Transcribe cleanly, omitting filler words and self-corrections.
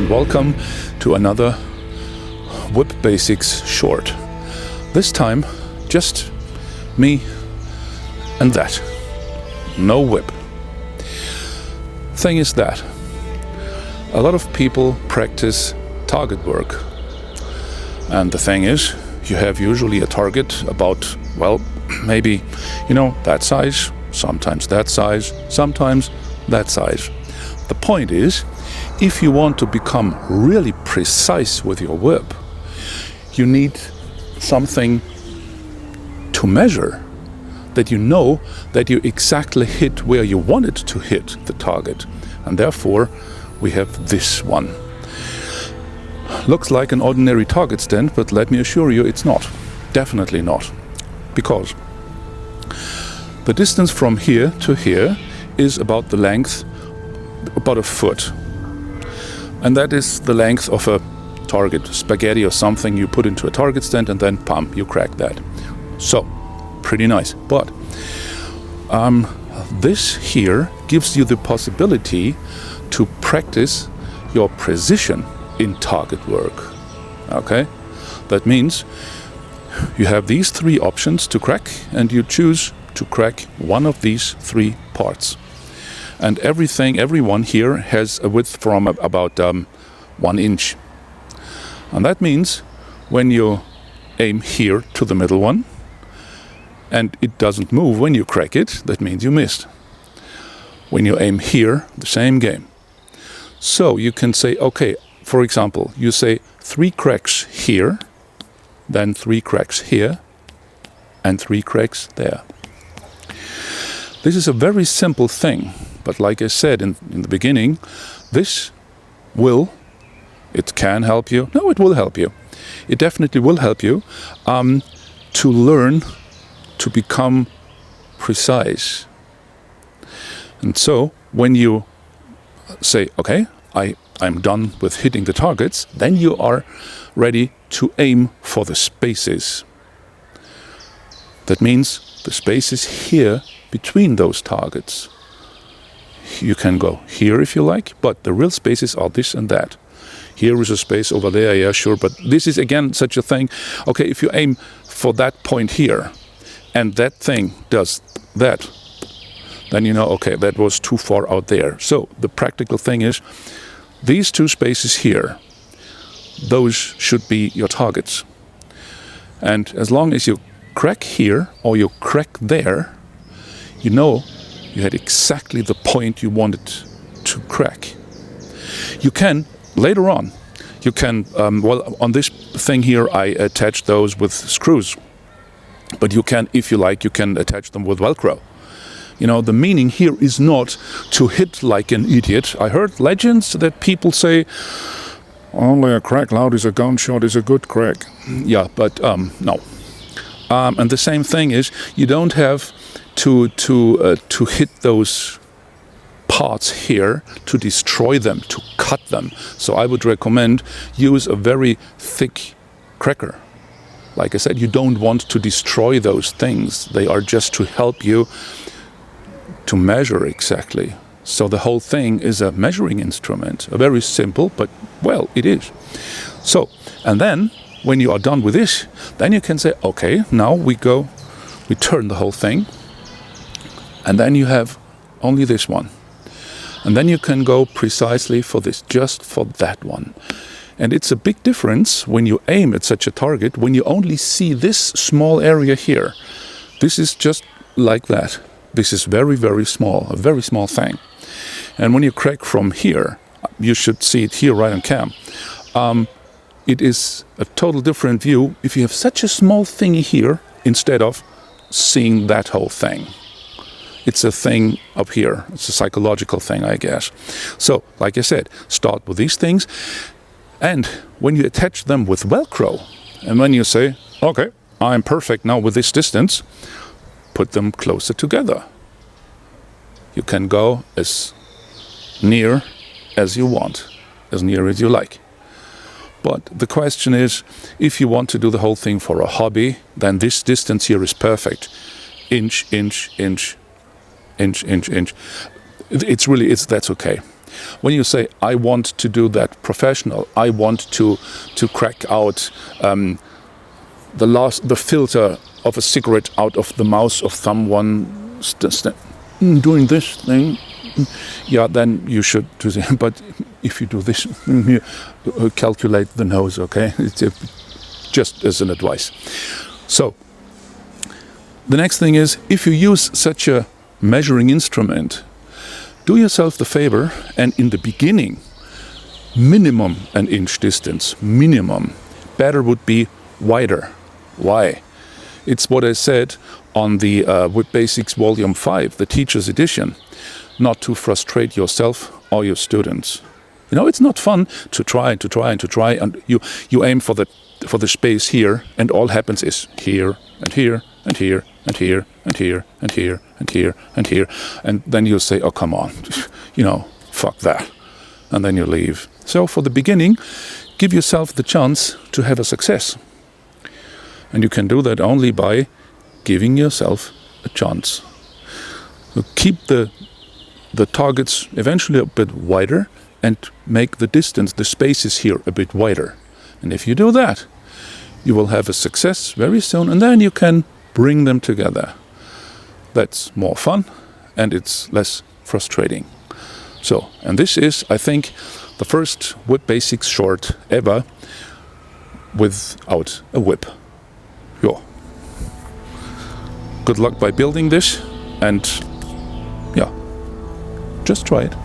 and welcome to another Whip Basics short. This time, just me and that. No whip. Thing is that a lot of people practice target work. And the thing is, you have usually a target about, well, maybe, that size, sometimes that size, sometimes that size. The point is, if you want to become really precise with your whip, you need something to measure, that you know that you exactly hit where you wanted to hit the target. And therefore, we have this one. Looks like an ordinary target stand, but let me assure you it's not. Definitely not. Because the distance from here to here is about the length, about a foot. And that is the length of a target, spaghetti or something you put into a target stand and then pump, you crack that. So, pretty nice. But this here gives you the possibility to practice your precision in target work. Okay? That means you have these three options to crack, and you choose to crack one of these three parts. And everyone here has a width from about 1 inch. And that means when you aim here to the middle one, and it doesn't move when you crack it, that means you missed. When you aim here, the same game. So you can say, okay, for example, you say 3 cracks here, then 3 cracks here, and 3 cracks there. This is a very simple thing, but like I said in the beginning, it can help you. No, it will help you. It definitely will help you to learn to become precise. And so when you say, okay, I'm done with hitting the targets, then you are ready to aim for the spaces. That means the spaces here between those targets. You can go here if you like, but the real spaces are this and that. Here is a space over there, yeah, sure, but this is again such a thing. Okay, if you aim for that point here, and that thing does that, then you know, okay, that was too far out there. So the practical thing is, these 2 spaces here, those should be your targets. And as long as you crack here, or you crack there, you know you had exactly the point you wanted to crack. You can, later on, on this thing here, I attach those with screws. But you can, if you like, you can attach them with Velcro. The meaning here is not to hit like an idiot. I heard legends that people say, only a crack loud is a gunshot is a good crack. Yeah, but no. And the same thing is, you don't have to hit those parts here to destroy them, to cut them. So I would recommend use a very thick cracker. Like I said, you don't want to destroy those things. They are just to help you to measure exactly. So the whole thing is a measuring instrument. A very simple, but well, it is. So, and then when you are done with this, then you can say, okay, now we turn the whole thing, and then you have only this one. And then you can go precisely for this, just for that one. And it's a big difference when you aim at such a target, when you only see this small area here. This is just like that. This is very, very small, a very small thing. And when you crack from here, you should see it here right on cam. It is a total different view if you have such a small thing here instead of seeing that whole thing. It's a thing up here. It's a psychological thing, I guess. So, like I said, start with these things. And when you attach them with Velcro, and when you say, okay, I'm perfect now with this distance, put them closer together. You can go as near as you want, as near as you like. But the question is, if you want to do the whole thing for a hobby, then this distance here is perfect. Inch, inch, inch, inch, inch, inch. That's okay. When you say, I want to do that professional, I want to crack out the filter of a cigarette out of the mouth of someone doing this thing, yeah, then you should do that. But if you do this, calculate the nose, okay? It's just as an advice. So, the next thing is, if you use such a measuring instrument, do yourself the favor, and in the beginning, minimum an inch distance, minimum. Better would be wider. Why? It's what I said on the WIP Basics Volume 5, the Teacher's Edition, not to frustrate yourself or your students. You know, it's not fun to try, and you aim for the space here, and all happens is here, and here, and here, and here, and here, and here, and here, and here. And then you say, oh, come on, fuck that. And then you leave. So for the beginning, give yourself the chance to have a success. And you can do that only by giving yourself a chance. So keep the targets eventually a bit wider and make the distance, the spaces here a bit wider. And if you do that, you will have a success very soon, and then you can bring them together. That's more fun, and it's less frustrating. So, and this is, I think, the first WIP Basics short ever without a whip. Yeah. Good luck by building this, and yeah, just try it.